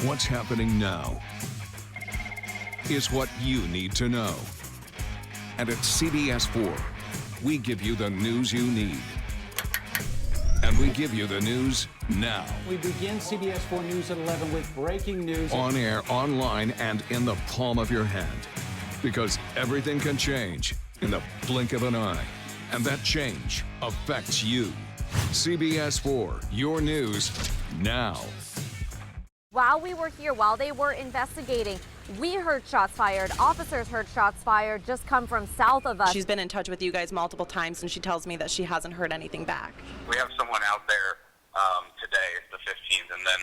What's happening now is what you need to know. And at CBS4, we give you the news you need. And we give you the news now. We begin CBS4 News at 11 with breaking news. On air, online, and in the palm of your hand. Because everything can change in the blink of an eye. And that change affects you. CBS4, your news now. While we were here, while they were investigating, we heard shots fired. Officers heard shots fired just come from south of us. She's been in touch with you guys multiple times, and she tells me that she hasn't heard anything back. We have someone out there today, the 15th, and then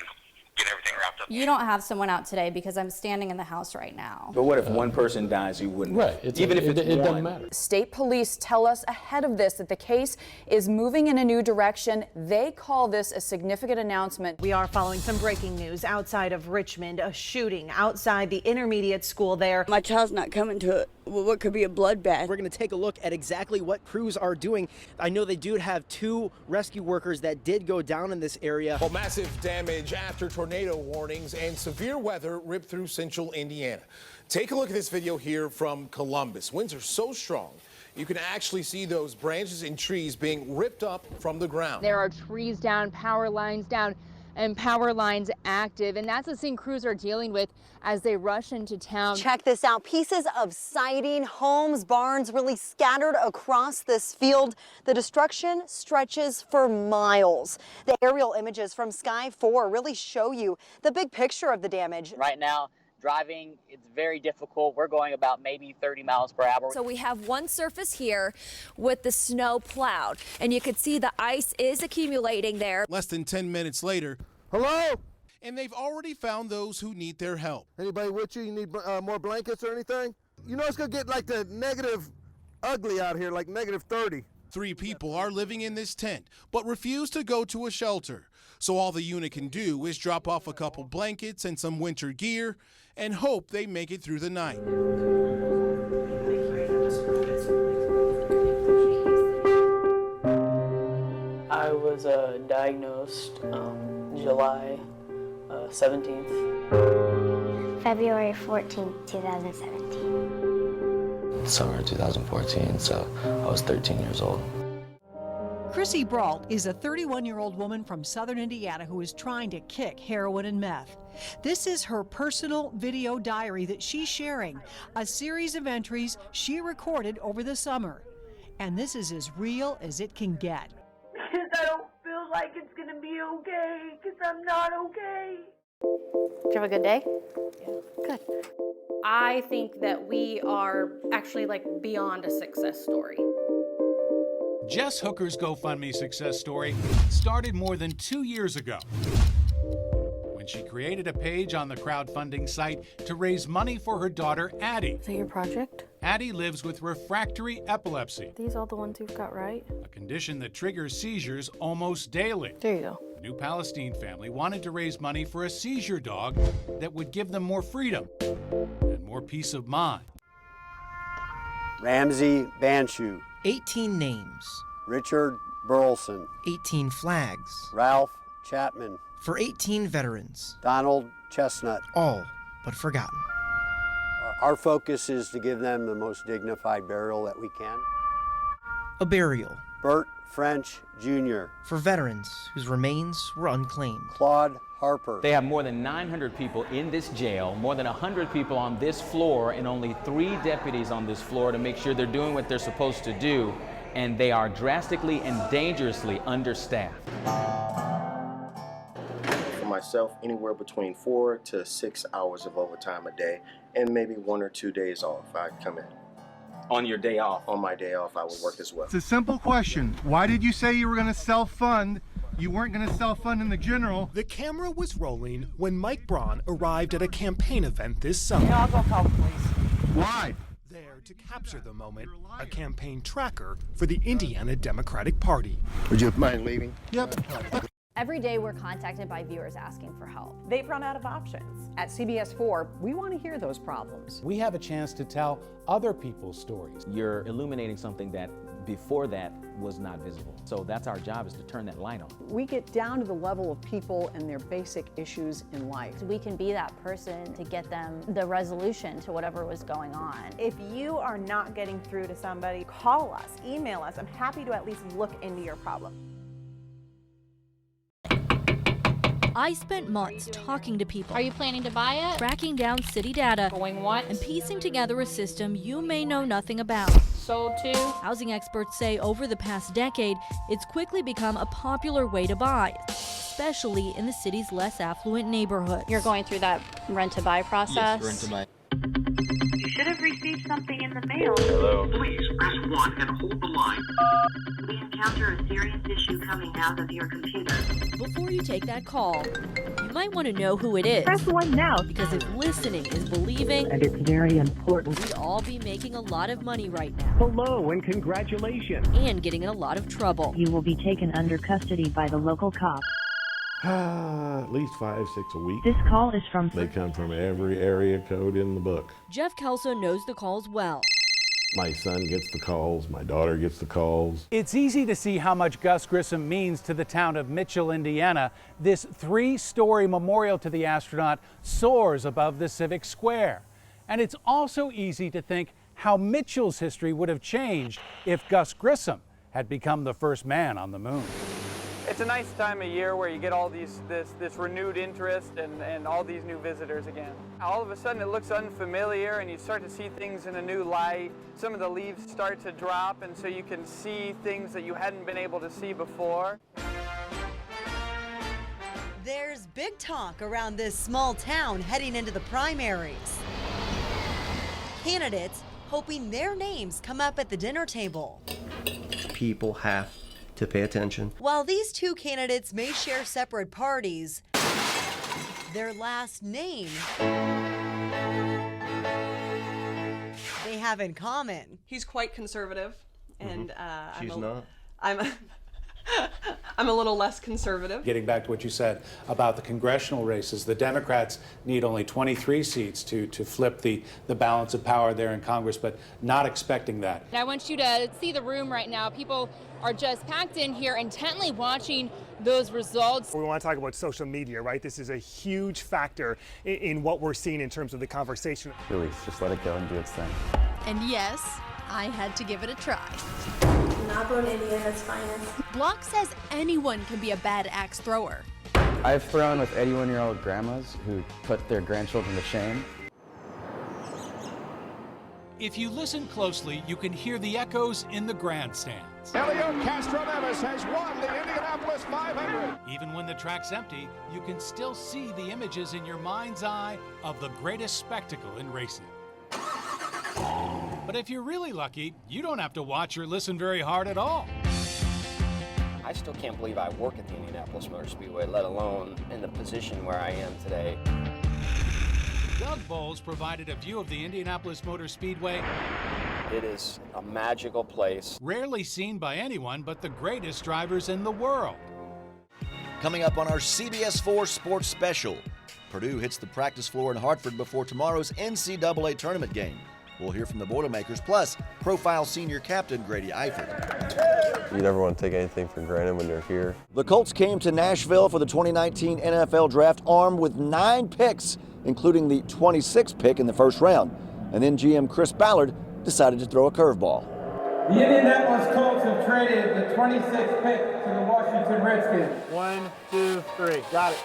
get everything wrapped up. You don't have someone out today because I'm standing in the house right now. But what if one person dies, you wouldn't? Right. Even if it doesn't matter. State police tell us ahead of this that the case is moving in a new direction. They call this a significant announcement. We are following some breaking news outside of Richmond, a shooting outside the intermediate school there. My child's not coming to what could be a bloodbath. We're going to take a look at exactly what crews are doing. I know they do have 2 rescue workers that did go down in this area. Well, massive damage after tornado warnings and severe weather ripped through central Indiana. Take a look at this video here from Columbus. Winds are so strong, you can actually see those branches and trees being ripped up from the ground. There are trees down, power lines down, and power lines active, and that's the thing crews are dealing with as they rush into town. Check this out. Pieces of siding, homes, barns really scattered across this field. The destruction stretches for miles. The aerial images from Sky 4 really show you the big picture of the damage. Right now, driving, it's very difficult. We're going about maybe 30 miles per hour. So we have one surface here with the snow plowed, and you can see the ice is accumulating there. Less than 10 minutes later. Hello? And they've already found those who need their help. Anybody with you? You need more blankets or anything? You know it's going to get like the negative ugly out here, like negative 30. 3 people are living in this tent, but refuse to go to a shelter. So all the unit can do is drop off a couple blankets and some winter gear and hope they make it through the night. I was diagnosed July 17th. February 14th, 2017. Summer 2014, so I was 13 years old. Chrissy Brault is a 31-year-old woman from southern Indiana who is trying to kick heroin and meth. This is her personal video diary that she's sharing, a series of entries she recorded over the summer. And this is as real as it can get. Because I don't feel like it's going to be okay, because I'm not okay. Did you have a good day? Yeah. Good. I think that we are actually beyond a success story. Jess Hooker's GoFundMe success story started more than 2 years ago when she created a page on the crowdfunding site to raise money for her daughter, Addie. Is that your project? Addie lives with refractory epilepsy. These all the ones you've got right? A condition that triggers seizures almost daily. There you go. The New Palestine family wanted to raise money for a seizure dog that would give them more freedom and more peace of mind. Ramsey Banshew. 18 names. Richard Burleson. 18 flags. Ralph Chapman. For 18 veterans. Donald Chestnut. All but forgotten. Our focus is to give them the most dignified burial that we can. A burial. Bert French Jr. For veterans whose remains were unclaimed. Claude Harper. They have more than 900 people in this jail, more than 100 people on this floor, and only 3 deputies on this floor to make sure they're doing what they're supposed to do, and they are drastically and dangerously understaffed. For myself, anywhere between 4 to 6 hours of overtime a day, and maybe 1 or 2 days off, I'd come in. On your day off? On my day off, I would work as well. It's a simple question. Why did you say you were going to self-fund? You weren't going to self-fund in the general. The camera was rolling when Mike Braun arrived at a campaign event this summer. Yeah, I'll go call the police. Why? There to capture the moment, a campaign tracker for the Indiana Democratic Party. Would you mind leaving? Yep. Every day we're contacted by viewers asking for help. They've run out of options. At CBS4, we want to hear those problems. We have a chance to tell other people's stories. You're illuminating something that before that was not visible. So that's our job, is to turn that light on. We get down to the level of people and their basic issues in life. We can be that person to get them the resolution to whatever was going on. If you are not getting through to somebody, call us, email us. I'm happy to at least look into your problem. I spent months talking to people. Are you planning to buy it? Tracking down city data. Going once. And piecing together a system you may know nothing about. Sold to. Housing experts say over the past decade, it's quickly become a popular way to buy, especially in the city's less affluent neighborhoods. You're going through that rent-to-buy process? Yes, rent-to-buy. You should have received something in the mail. Hello. Please press 1 and hold the line. We encounter a serious issue coming out of your computer. Before you take that call, you might want to know who it is. Press 1 now. Because if listening is believing, And it's very important. we'd all be making a lot of money right now. Hello and congratulations. And getting in a lot of trouble. You will be taken under custody by the local cop. At least 5, 6 a week. This call is from... They come from every area code in the book. Jeff Kelso knows the calls well. My son gets the calls, my daughter gets the calls. It's easy to see how much Gus Grissom means to the town of Mitchell, Indiana. This 3-story memorial to the astronaut soars above the Civic Square. And it's also easy to think how Mitchell's history would have changed if Gus Grissom had become the first man on the moon. It's a nice time of year where you get all this renewed interest and all these new visitors again. All of a sudden it looks unfamiliar and you start to see things in a new light. Some of the leaves start to drop, and so you can see things that you hadn't been able to see before. There's big talk around this small town heading into the primaries. Candidates hoping their names come up at the dinner table. People have to pay attention. While these two candidates may share separate parties, their last name they have in common. He's quite conservative, and She's not. I'm a little less conservative. Getting back to what you said about the congressional races, the Democrats need only 23 seats to flip the balance of power there in Congress, but not expecting that. I want you to see the room right now. People are just packed in here, intently watching those results. We want to talk about social media, right? This is a huge factor in what we're seeing in terms of the conversation. Release, just let it go and do its thing. And yes, I had to give it a try. Auburn, Indiana's finest. Block says anyone can be a bad axe thrower. I've thrown with 81-year-old grandmas who put their grandchildren to shame. If you listen closely, you can hear the echoes in the grandstands. Elio Castro-Neves has won the Indianapolis 500. Even when the track's empty, you can still see the images in your mind's eye of the greatest spectacle in racing. But if you're really lucky, you don't have to watch or listen very hard at all. I still can't believe I work at the Indianapolis Motor Speedway, let alone in the position where I am today. Doug Bowles provided a view of the Indianapolis Motor Speedway. It is a magical place. Rarely seen by anyone but the greatest drivers in the world. Coming up on our CBS4 Sports Special, Purdue hits the practice floor in Hartford before tomorrow's NCAA tournament game. We'll hear from the Boilermakers, plus profile senior captain Grady Eifert. You never want to take anything for granted when you're here. The Colts came to Nashville for the 2019 NFL Draft armed with 9 picks, including the 26th pick in the first round. And then GM Chris Ballard decided to throw a curveball. The Indianapolis Colts have traded the 26th pick to the Washington Redskins. 1, 2, 3. Got it.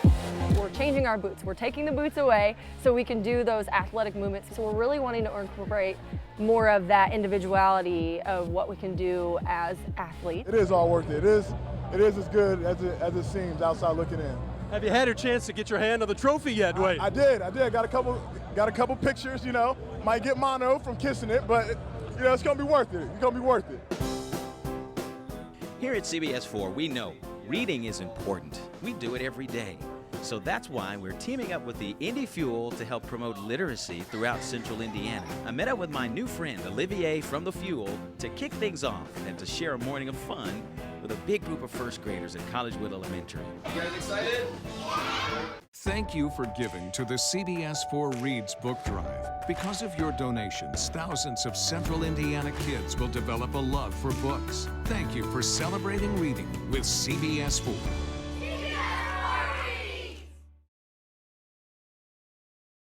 We're changing our boots. We're taking the boots away so we can do those athletic movements. So we're really wanting to incorporate more of that individuality of what we can do as athletes. It is all worth it. It is as good as it seems outside looking in. Have you had a chance to get your hand on the trophy yet, Dwayne? I did. Got a couple pictures, you know. Might get mono from kissing it, but you know, it's gonna be worth it. It's gonna be worth it. Here at CBS4, we know reading is important. We do it every day. So that's why we're teaming up with the Indy Fuel to help promote literacy throughout central Indiana. I met up with my new friend, Olivier from the Fuel, to kick things off and to share a morning of fun with a big group of first graders at Collegewood Elementary. You guys excited? Thank you for giving to the CBS4 Reads Book Drive. Because of your donations, thousands of Central Indiana kids will develop a love for books. Thank you for celebrating reading with CBS4.